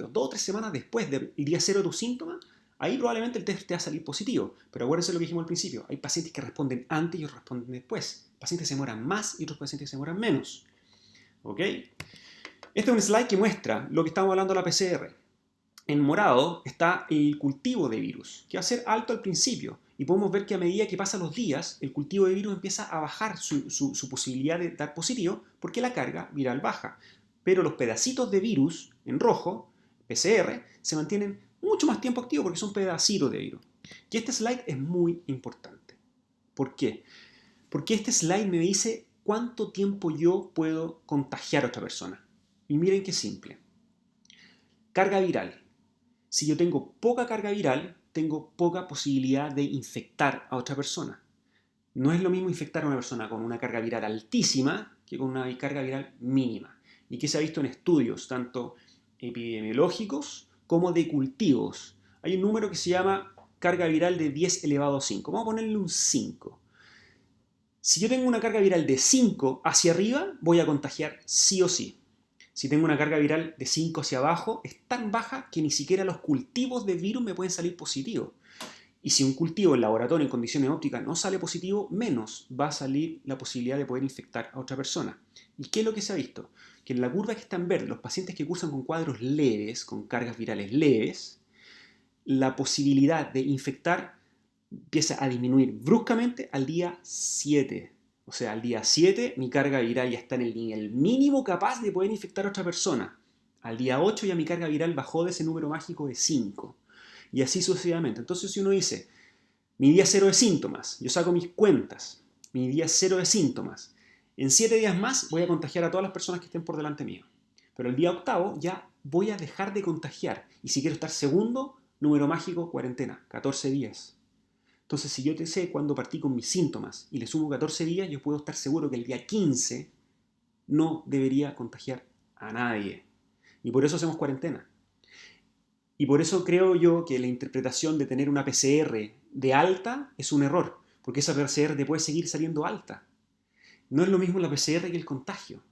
2 o 3 semanas después del día 0 de tus síntomas, ahí probablemente el test te va a salir positivo. Pero acuérdense lo que dijimos al principio, hay pacientes que responden antes y otros responden después. Pacientes se demoran más y otros pacientes se demoran menos. ¿Ok? Este es un slide que muestra lo que estamos hablando de la PCR. En morado está el cultivo de virus, que va a ser alto al principio. Y podemos ver que a medida que pasan los días, el cultivo de virus empieza a bajar su posibilidad de dar positivo porque la carga viral baja. Pero los pedacitos de virus en rojo, PCR, se mantienen mucho más tiempo activos porque son pedacitos de virus. Y este slide es muy importante. ¿Por qué? Porque este slide me dice cuánto tiempo yo puedo contagiar a otra persona. Y miren qué simple. Carga viral. Si yo tengo poca carga viral, tengo poca posibilidad de infectar a otra persona. No es lo mismo infectar a una persona con una carga viral altísima que con una carga viral mínima. Y que se ha visto en estudios, tanto epidemiológicos como de cultivos. Hay un número que se llama carga viral de 10 elevado a 5. Vamos a ponerle un 5. Si yo tengo una carga viral de 5 hacia arriba, voy a contagiar sí o sí. Si tengo una carga viral de 5 hacia abajo, es tan baja que ni siquiera los cultivos de virus me pueden salir positivos. Y si un cultivo en laboratorio en condiciones ópticas no sale positivo, menos va a salir la posibilidad de poder infectar a otra persona. ¿Y qué es lo que se ha visto? Que en la curva que está en verde, los pacientes que cursan con cuadros leves, con cargas virales leves, la posibilidad de infectar empieza a disminuir bruscamente al día 7. O sea, al día 7 mi carga viral ya está en el nivel mínimo capaz de poder infectar a otra persona. Al día 8 ya mi carga viral bajó de ese número mágico de 5. Y así sucesivamente. Entonces si uno dice, mi día 0 de síntomas, yo saco mis cuentas, mi día 0 de síntomas, en 7 días más voy a contagiar a todas las personas que estén por delante mío. Pero el día octavo ya voy a dejar de contagiar. Y si quiero estar segundo, número mágico, cuarentena, 14 días. Entonces, si yo te sé cuándo partí con mis síntomas y le sumo 14 días, yo puedo estar seguro que el día 15 no debería contagiar a nadie. Y por eso hacemos cuarentena. Y por eso creo yo que la interpretación de tener una PCR de alta es un error, porque esa PCR te puede seguir saliendo alta. No es lo mismo la PCR que el contagio.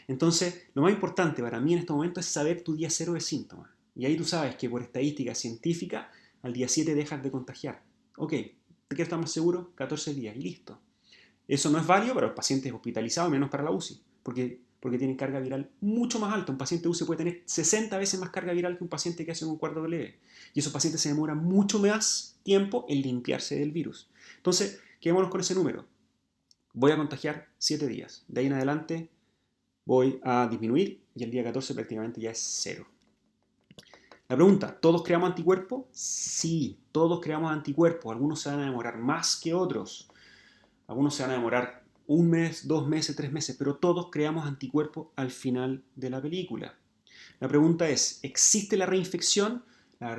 Entonces, lo más importante para mí en este momento es saber tu día cero de síntomas. Y ahí tú sabes que por estadística científica, al día 7 dejas de contagiar. Ok, ¿te quieres estar más seguro? 14 días y listo. Eso no es válido para los pacientes hospitalizados, menos para la UCI, porque tienen carga viral mucho más alta. Un paciente UCI puede tener 60 veces más carga viral que un paciente que hace un cuadro leve. Y esos pacientes se demoran mucho más tiempo en limpiarse del virus. Entonces, quedémonos con ese número. Voy a contagiar 7 días. De ahí en adelante voy a disminuir y el día 14 prácticamente ya es cero. La pregunta, ¿todos creamos anticuerpos? Sí, todos creamos anticuerpos. Algunos se van a demorar más que otros. Algunos se van a demorar 1 mes, 2 meses, 3 meses, pero todos creamos anticuerpos al final de la película. La pregunta es, ¿existe la reinfección? La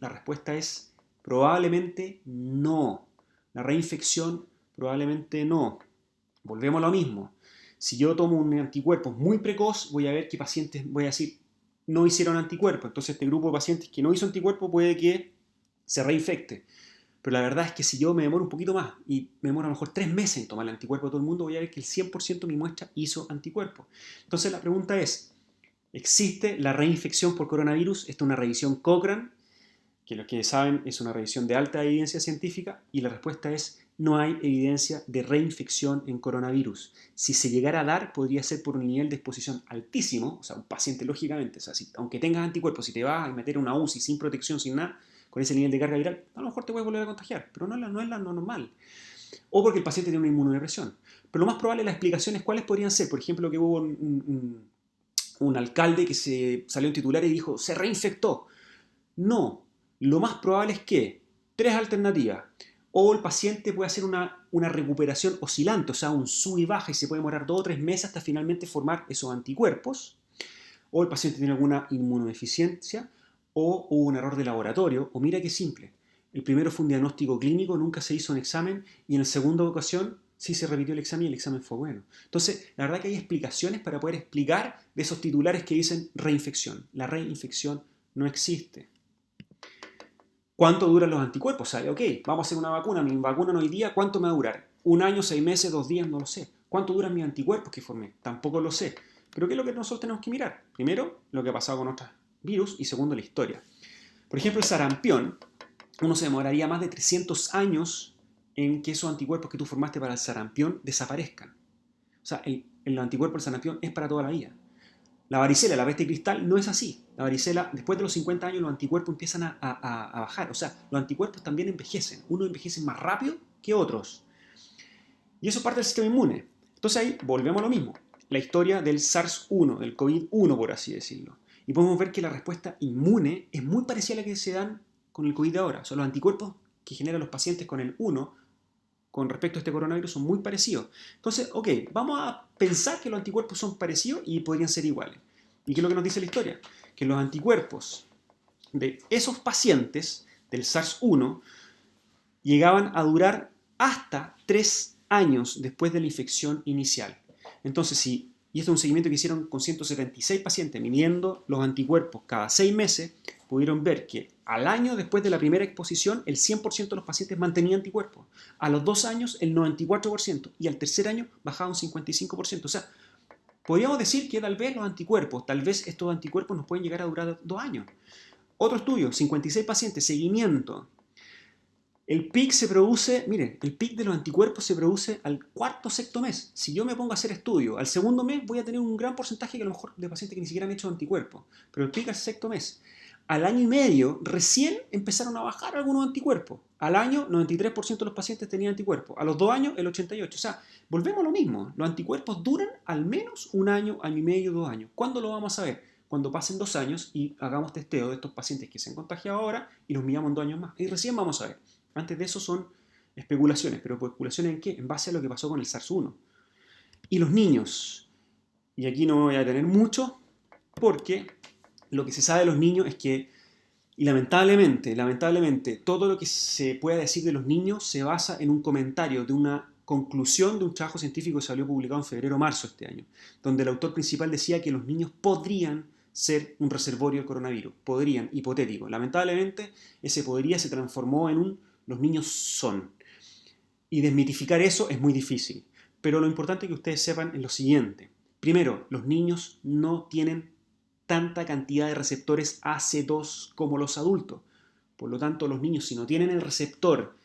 respuesta es probablemente no. La reinfección probablemente no. Volvemos a lo mismo. Si yo tomo un anticuerpo muy precoz, voy a ver qué pacientes, voy a decir, no hicieron anticuerpo. Entonces este grupo de pacientes que no hizo anticuerpo puede que se reinfecte. Pero la verdad es que si yo me demoro un poquito más y me demoro a lo mejor 3 meses en tomar el anticuerpo de todo el mundo, voy a ver que el 100% de mi muestra hizo anticuerpo. Entonces la pregunta es, ¿existe la reinfección por coronavirus? Esta es una revisión Cochrane, que los que saben es una revisión de alta evidencia científica, y la respuesta es no hay evidencia de reinfección en coronavirus. Si se llegara a dar, podría ser por un nivel de exposición altísimo, o sea, un paciente lógicamente, o sea, aunque tengas anticuerpos, si te vas a meter en una UCI sin protección, sin nada, con ese nivel de carga viral, a lo mejor te puedes volver a contagiar, pero no es la normal. O porque el paciente tiene una inmunodepresión. Pero lo más probable, las explicaciones, ¿cuáles podrían ser? Por ejemplo, que hubo un alcalde que se salió en titular y dijo, se reinfectó. No, lo más probable es que, tres alternativas, o el paciente puede hacer una recuperación oscilante, o sea, un sub y baja y se puede demorar 2 o 3 meses hasta finalmente formar esos anticuerpos, o el paciente tiene alguna inmunodeficiencia, o hubo un error de laboratorio, o mira qué simple, el primero fue un diagnóstico clínico, nunca se hizo un examen, y en la segunda ocasión sí se repitió el examen y el examen fue bueno. Entonces, la verdad que hay explicaciones para poder explicar de esos titulares que dicen reinfección. La reinfección no existe. ¿Cuánto duran los anticuerpos? O sea, ok, vamos a hacer una vacuna, mi vacuna hoy día, ¿cuánto me va a durar? 1 año, 6 meses, 2 días, no lo sé. ¿Cuánto duran mis anticuerpos que formé? Tampoco lo sé. Pero ¿qué es lo que nosotros tenemos que mirar? Primero, lo que ha pasado con otros virus y segundo, la historia. Por ejemplo, el sarampión, uno se demoraría más de 300 años en que esos anticuerpos que tú formaste para el sarampión desaparezcan. O sea, el anticuerpo del sarampión es para toda la vida. La varicela, la peste cristal, no es así. La varicela, después de los 50 años, los anticuerpos empiezan a bajar. O sea, los anticuerpos también envejecen. Unos envejecen más rápido que otros. Y eso es parte del sistema inmune. Entonces ahí volvemos a lo mismo. La historia del SARS-1, del COVID-1, por así decirlo. Y podemos ver que la respuesta inmune es muy parecida a la que se dan con el COVID de ahora. O sea, los anticuerpos que generan los pacientes con el 1 con respecto a este coronavirus son muy parecidos. Entonces, ok, vamos a pensar que los anticuerpos son parecidos y podrían ser iguales. ¿Y qué es lo que nos dice la historia? Que los anticuerpos de esos pacientes del SARS-1 llegaban a durar hasta 3 años después de la infección inicial. Entonces, si, y esto es un seguimiento que hicieron con 176 pacientes, midiendo los anticuerpos cada 6 meses, pudieron ver que al año después de la primera exposición, el 100% de los pacientes mantenía anticuerpos. A los 2 años, el 94%. Y al tercer año, bajaba un 55%. O sea, podríamos decir que tal vez los anticuerpos, tal vez estos anticuerpos nos pueden llegar a durar 2 años. Otro estudio, 56 pacientes, seguimiento. El pic se produce, miren, el pic de los anticuerpos se produce al cuarto o sexto mes. Si yo me pongo a hacer estudio, al segundo mes voy a tener un gran porcentaje que a lo mejor de pacientes que ni siquiera han hecho anticuerpos. Pero el pic al sexto mes. Al año y medio recién empezaron a bajar algunos anticuerpos. Al año 93% de los pacientes tenían anticuerpos. A los 2 años el 88%. O sea, volvemos a lo mismo. Los anticuerpos duran al menos 1 año, año y medio, 2 años. ¿Cuándo lo vamos a ver? Cuando pasen 2 años y hagamos testeo de estos pacientes que se han contagiado ahora y los miramos en 2 años más. Y recién vamos a ver. Antes de eso son especulaciones, pero ¿especulaciones en qué? En base a lo que pasó con el SARS-1. Y los niños, y aquí no voy a tener mucho, porque lo que se sabe de los niños es que, y lamentablemente, todo lo que se pueda decir de los niños se basa en un comentario de una conclusión de un trabajo científico que salió publicado en febrero o marzo de este año, donde el autor principal decía que los niños podrían ser un reservorio del coronavirus. Podrían, hipotético. Lamentablemente, ese podría se transformó en un los niños son. Y desmitificar eso es muy difícil. Pero lo importante que ustedes sepan es lo siguiente. Primero, los niños no tienen tanta cantidad de receptores AC2 como los adultos. Por lo tanto, los niños, si no tienen el receptor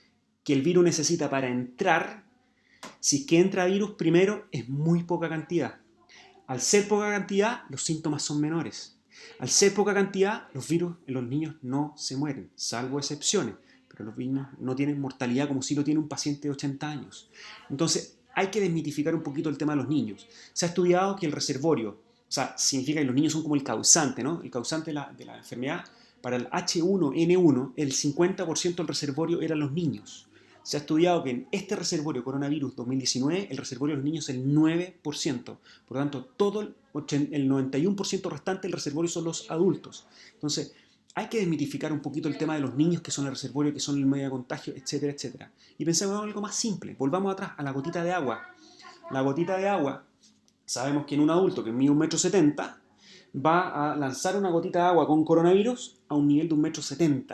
que el virus necesita para entrar, si es que entra virus primero, es muy poca cantidad. Al ser poca cantidad, los síntomas son menores. Al ser poca cantidad, los virus en los niños no se mueren, salvo excepciones. Pero los niños no tienen mortalidad como si lo tiene un paciente de 80 años. Entonces, hay que desmitificar un poquito el tema de los niños. Se ha estudiado que el reservorio, o sea, significa que los niños son como el causante, ¿no? El causante de la enfermedad. Para el H1N1, el 50% del reservorio eran los niños. Se ha estudiado que en este reservorio coronavirus 2019, el reservorio de los niños es el 9%. Por lo tanto, todo el 91% restante del reservorio son los adultos. Entonces, hay que desmitificar un poquito el tema de los niños que son el reservorio, que son el medio de contagio, etcétera, etcétera. Y pensemos en algo más simple. Volvamos atrás a la gotita de agua. La gotita de agua, sabemos que en un adulto que mide 1,70 m va a lanzar una gotita de agua con coronavirus a un nivel de 1,70 m.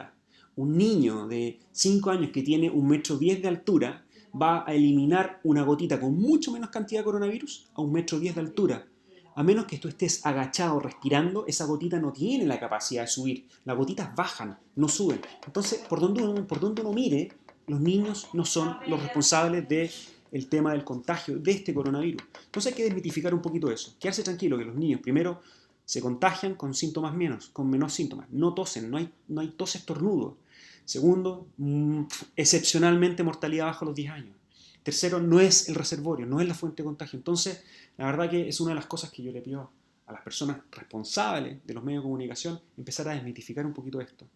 Un niño de 5 años que tiene 1,10 m de altura va a eliminar una gotita con mucho menos cantidad de coronavirus a 1,10 m de altura. A menos que tú estés agachado respirando, esa gotita no tiene la capacidad de subir. Las gotitas bajan, no suben. Entonces, por donde uno mire, los niños no son los responsables del tema del contagio de este coronavirus. Entonces hay que desmitificar un poquito eso. Quedarse tranquilo que los niños primero se contagian con síntomas con menos síntomas. No tosen, no hay tos estornudo. Segundo, excepcionalmente mortalidad bajo los 10 años. Tercero, no es el reservorio, no es la fuente de contagio. Entonces, la verdad que es una de las cosas que yo le pido a las personas responsables de los medios de comunicación, empezar a desmitificar un poquito esto.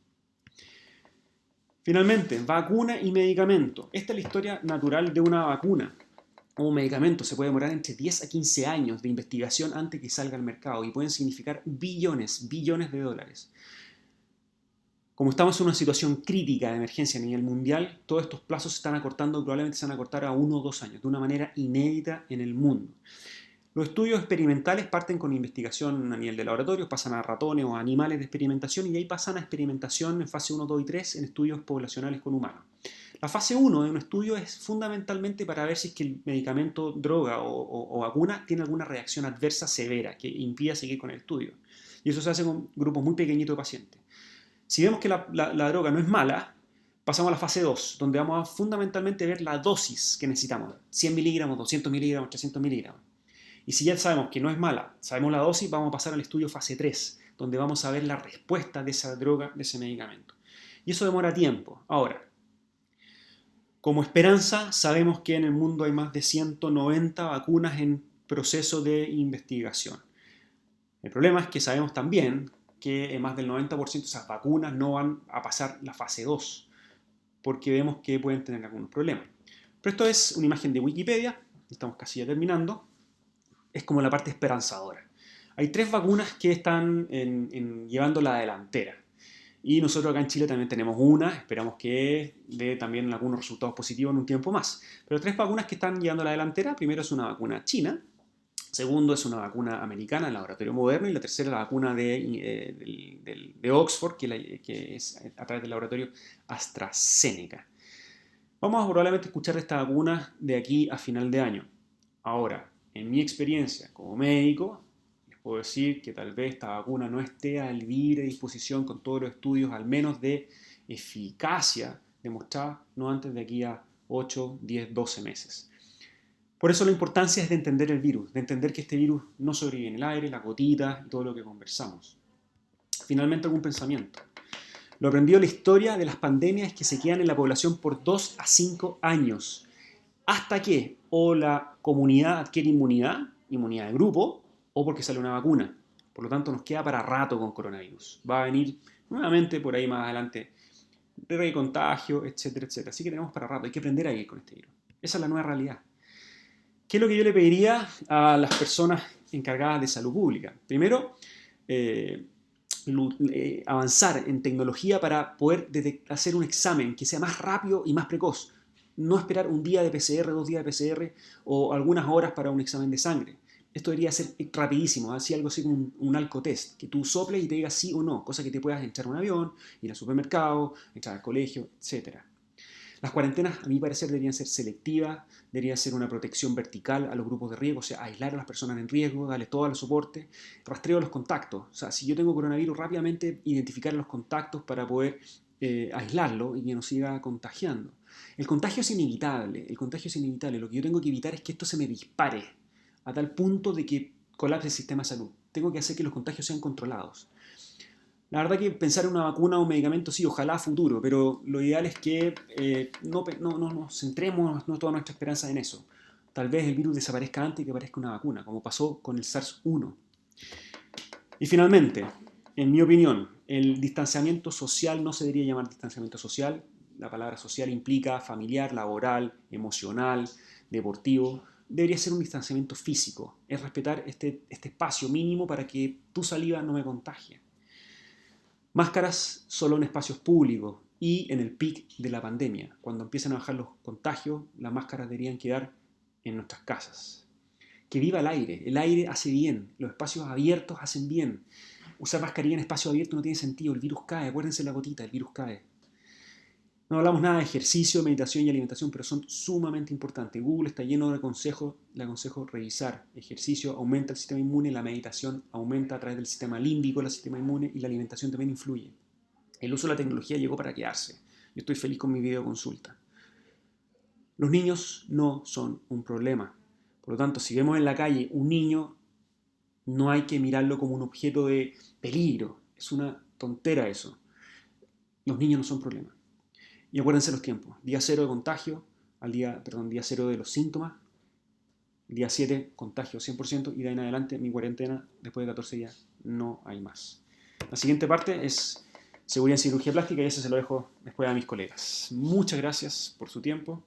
Finalmente, vacuna y medicamento. Esta es la historia natural de una vacuna. Un medicamento se puede demorar entre 10 a 15 años de investigación antes que salga al mercado y pueden significar billones de dólares. Como estamos en una situación crítica de emergencia a nivel mundial, todos estos plazos se están acortando, probablemente se van a acortar a 1 o 2 años, de una manera inédita en el mundo. Los estudios experimentales parten con investigación a nivel de laboratorios, pasan a ratones o a animales de experimentación y de ahí pasan a experimentación en fase 1, 2 y 3 en estudios poblacionales con humanos. La fase 1 de un estudio es fundamentalmente para ver si es que el medicamento, droga o vacuna tiene alguna reacción adversa severa que impida seguir con el estudio. Y eso se hace con grupos muy pequeñitos de pacientes. Si vemos que la droga no es mala, pasamos a la fase 2, donde vamos a fundamentalmente ver la dosis que necesitamos. 100 miligramos, 200 miligramos, 300 miligramos. Y si ya sabemos que no es mala, sabemos la dosis, vamos a pasar al estudio fase 3, donde vamos a ver la respuesta de esa droga, de ese medicamento. Y eso demora tiempo. Ahora, como esperanza, sabemos que en el mundo hay más de 190 vacunas en proceso de investigación. El problema es que sabemos también que más del 90% de esas vacunas no van a pasar la fase 2, porque vemos que pueden tener algunos problemas. Pero esto es una imagen de Wikipedia, estamos casi ya terminando, es como la parte esperanzadora. Hay 3 vacunas que están llevando la delantera. Y nosotros acá en Chile también tenemos una, esperamos que dé también algunos resultados positivos en un tiempo más. Pero 3 vacunas que están llevando la delantera, primero es una vacuna china, segundo es una vacuna americana, el laboratorio Moderno, y la tercera es la vacuna de Oxford, que es a través del laboratorio AstraZeneca. Vamos a probablemente escuchar de esta vacuna de aquí a final de año. Ahora, en mi experiencia como médico, les puedo decir que tal vez esta vacuna no esté a libre disposición con todos los estudios, al menos de eficacia demostrada, no antes de aquí a 8, 10, 12 meses. Por eso la importancia es de entender el virus, de entender que este virus no sobrevive en el aire, las gotitas y todo lo que conversamos. Finalmente, algún pensamiento. Lo aprendido en la historia de las pandemias es que se quedan en la población por 2 a 5 años, hasta que o la comunidad adquiere inmunidad de grupo, o porque sale una vacuna. Por lo tanto, nos queda para rato con coronavirus. Va a venir nuevamente por ahí más adelante recontagio, etcétera, etcétera. Así que tenemos para rato, hay que aprender a vivir con este virus. Esa es la nueva realidad. ¿Qué es lo que yo le pediría a las personas encargadas de salud pública? Primero, avanzar en tecnología para poder hacer un examen que sea más rápido y más precoz. No esperar un día de PCR, 2 días de PCR o algunas horas para un examen de sangre. esto debería ser rapidísimo, así algo así como un alcotest, que tú soples y te digas sí o no, cosa que te puedas entrar a un avión, ir al supermercado, entrar al colegio, etc. Las cuarentenas, a mi parecer, deberían ser selectivas, debería ser una protección vertical a los grupos de riesgo, o sea, aislar a las personas en riesgo, darle todo el soporte, rastreo los contactos. O sea, si yo tengo coronavirus, rápidamente identificar los contactos para poder aislarlo y que no siga contagiando. El contagio es inevitable, Lo que yo tengo que evitar es que esto se me dispare a tal punto de que colapse el sistema de salud. Tengo que hacer que los contagios sean controlados. La verdad que pensar en una vacuna o un medicamento sí, ojalá a futuro, pero lo ideal es que no nos centremos no toda nuestra esperanza en eso. Tal vez el virus desaparezca antes de que aparezca una vacuna, como pasó con el SARS-1. Y finalmente, en mi opinión, el distanciamiento social no se debería llamar distanciamiento social. La palabra social implica familiar, laboral, emocional, deportivo. Debería ser un distanciamiento físico. Es respetar este espacio mínimo para que tu saliva no me contagie. Máscaras solo en espacios públicos y en el pic de la pandemia. Cuando empiecen a bajar los contagios, las máscaras deberían quedar en nuestras casas. Que viva el aire hace bien, los espacios abiertos hacen bien. Usar mascarilla en espacio abierto no tiene sentido, el virus cae, acuérdense la gotita, el virus cae. No hablamos nada de ejercicio, meditación y alimentación, pero son sumamente importantes. Google está lleno de consejos, le aconsejo revisar. Ejercicio aumenta el sistema inmune, la meditación aumenta a través del sistema límbico el sistema inmune y la alimentación también influye. El uso de la tecnología llegó para quedarse. Yo estoy feliz con mi videoconsulta. Los niños no son un problema. Por lo tanto, si vemos en la calle un niño, no hay que mirarlo como un objeto de peligro. Es una tontera eso. Los niños no son problema. Y acuérdense los tiempos. Día 0 de contagio, día 0 de los síntomas. Día 7, contagio 100%. Y de ahí en adelante, mi cuarentena, después de 14 días, no hay más. La siguiente parte es seguridad en cirugía plástica y eso se lo dejo después a mis colegas. Muchas gracias por su tiempo.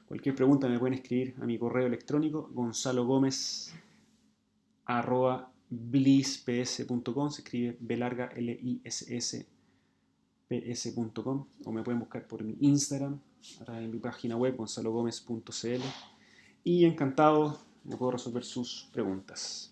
Cualquier pregunta me pueden escribir a mi correo electrónico gonzalogomez@blissps.com. Se escribe B larga LISS ps.com o me pueden buscar por mi Instagram, en mi página web gonzalogomez.cl y encantado de poder resolver sus preguntas.